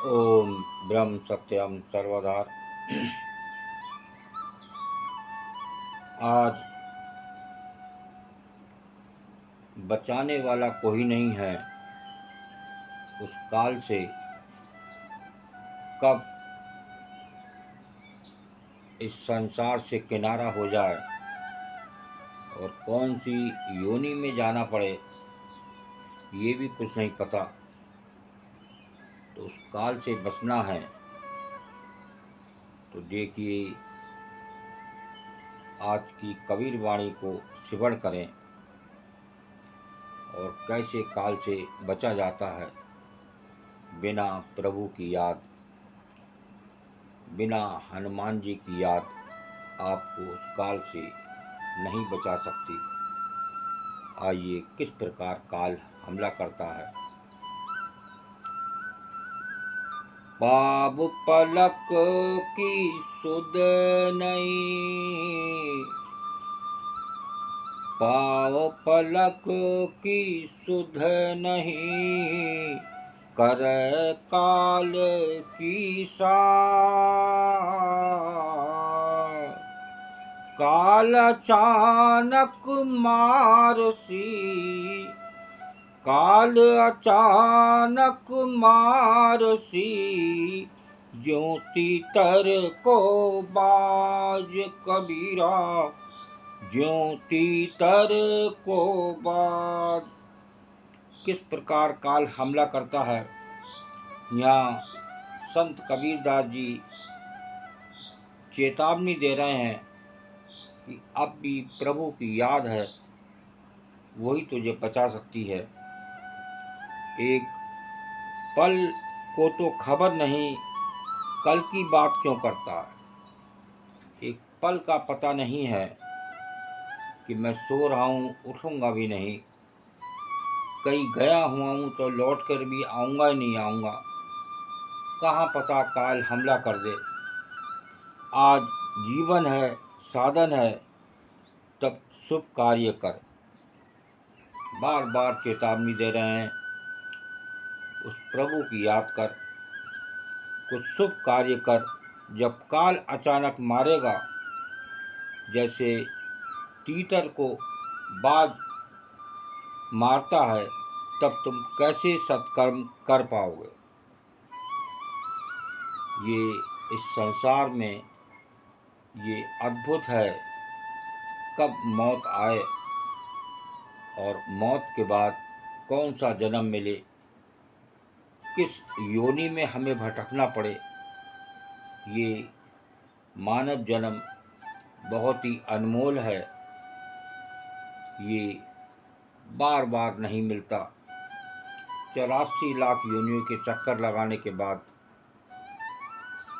ओम ब्रह्म सत्यम सर्वधार। आज बचाने वाला कोई नहीं है। उस काल से कब इस संसार से किनारा हो जाए और कौन सी योनि में जाना पड़े ये भी कुछ नहीं पता। तो उस काल से बचना है तो देखिए, आज की कबीर वाणी को श्रवण करें और कैसे काल से बचा जाता है। बिना प्रभु की याद, बिना हनुमान जी की याद आपको उस काल से नहीं बचा सकती। आइए किस प्रकार काल हमला करता है। पाव पलक की सुध नहीं, पाव पलक की सुध नहीं, कर काल की सार। काल अचानक मारसी, काल अचानक मारसी, ज्यों तीतर को बाज कबीरा, ज्यों तीतर को बाज। किस प्रकार काल हमला करता है, यहाँ संत कबीरदास जी चेतावनी दे रहे हैं कि अब भी प्रभु की याद है, वही तुझे बचा सकती है। एक पल को तो खबर नहीं कल की बात क्यों करता है। एक पल का पता नहीं है कि मैं सो रहा हूँ, उठूँगा भी नहीं, कहीं गया हुआ हूँ तो लौट कर भी आऊँगा ही नहीं आऊँगा। कहाँ पता काल हमला कर दे। आज जीवन है, साधन है, तब शुभ कार्य कर। बार बार चेतावनी दे रहे हैं, उस प्रभु की याद कर, कुछ शुभ कार्य कर। जब काल अचानक मारेगा, जैसे तीतर को बाज मारता है, तब तुम कैसे सत्कर्म कर पाओगे। ये इस संसार में ये अद्भुत है, कब मौत आए और मौत के बाद कौन सा जन्म मिले, किस योनि में हमें भटकना पड़े। ये मानव जन्म बहुत ही अनमोल है, ये बार बार नहीं मिलता। 84 लाख योनियों के चक्कर लगाने के बाद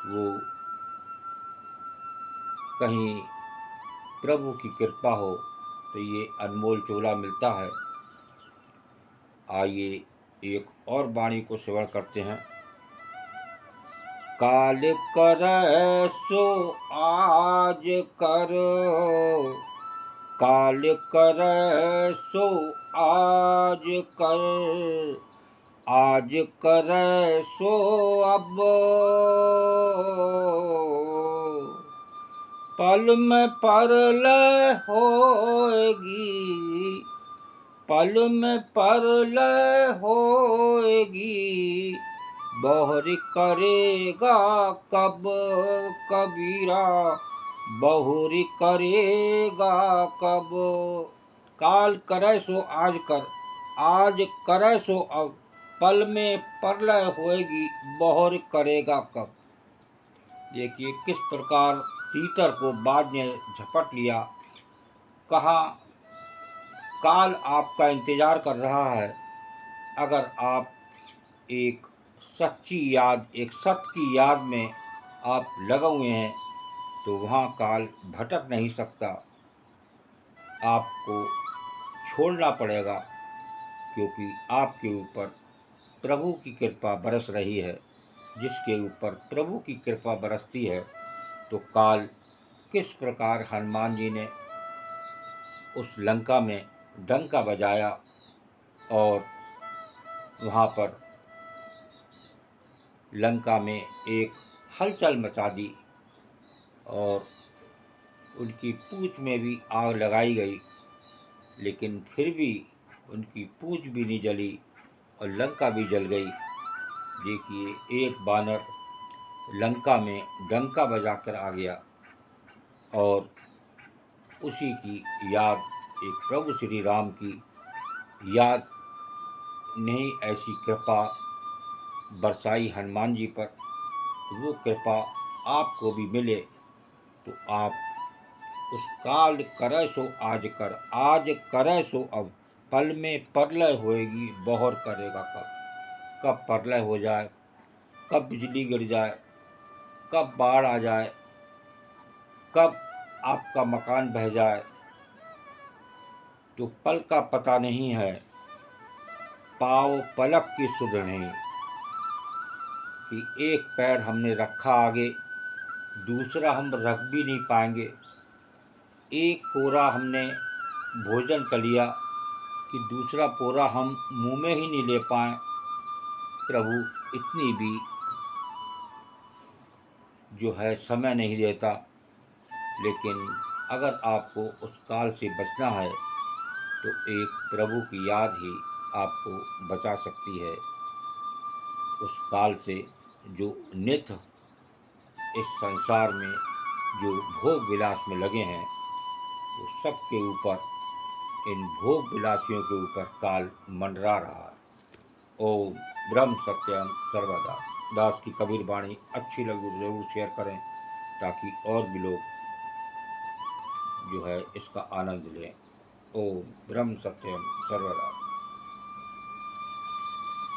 वो कहीं प्रभु की कृपा हो तो ये अनमोल चोला मिलता है। आइए एक और वाणी को श्रवण करते हैं। काल कर सो आज कर, काल कर सो आज कर, आज कर सो अब, पल में परलय होएगी, पल में परलय होएगी, बहुरी करेगा कब कबीरा, बहुरी करेगा कब। काल करे सो आज कर, आज करे सो अब, पल में परलय होएगी, बहुरी करेगा कब। देखिए किस प्रकार तीतर को बाज ने झपट लिया। कहाँ काल आपका इंतजार कर रहा है। अगर आप एक सच्ची याद, एक सत्य की याद में आप लगे हुए हैं तो वहाँ काल भटक नहीं सकता। आपको छोड़ना पड़ेगा, क्योंकि आपके ऊपर प्रभु की कृपा बरस रही है। जिसके ऊपर प्रभु की कृपा बरसती है तो काल किस प्रकार हनुमान जी ने उस लंका में डंका बजाया और वहाँ पर लंका में एक हलचल मचा दी और उनकी पूंछ में भी आग लगाई गई, लेकिन फिर भी उनकी पूंछ भी नहीं जली और लंका भी जल गई। देखिए, एक बानर लंका में डंका बजाकर आ गया और उसी की याद, एक प्रभु श्री राम की याद ने ऐसी कृपा बरसाई हनुमान जी पर। वो कृपा आपको भी मिले तो आप उस काल करय सो आज कर, आज करय सो अब, पल में परलय होएगी बहुर करेगा कब। कब परलय हो जाए, कब बिजली गिर जाए, कब बाढ़ आ जाए, कब आपका मकान बह जाए, तो पल का पता नहीं है, पाँव पलक की सुध नहीं। कि एक पैर हमने रखा आगे, दूसरा हम रख भी नहीं पाएंगे। एक कोरा हमने भोजन कर लिया कि दूसरा पोरा हम मुंह में ही नहीं ले पाए। प्रभु इतनी भी जो है समय नहीं देता, लेकिन अगर आपको उस काल से बचना है तो एक प्रभु की याद ही आपको बचा सकती है। उस काल से जो नित्य इस संसार में जो भोग विलास में लगे हैं, वो सबके ऊपर, इन भोग विलासियों के ऊपर काल मंडरा रहा है। ओम ब्रह्म सत्यम सर्वदा। दास की कबीर वाणी अच्छी लगी तो जरूर शेयर करें, ताकि और भी लोग जो है इसका आनंद लें। ओम ब्रह्म सत्यम सर्वदा।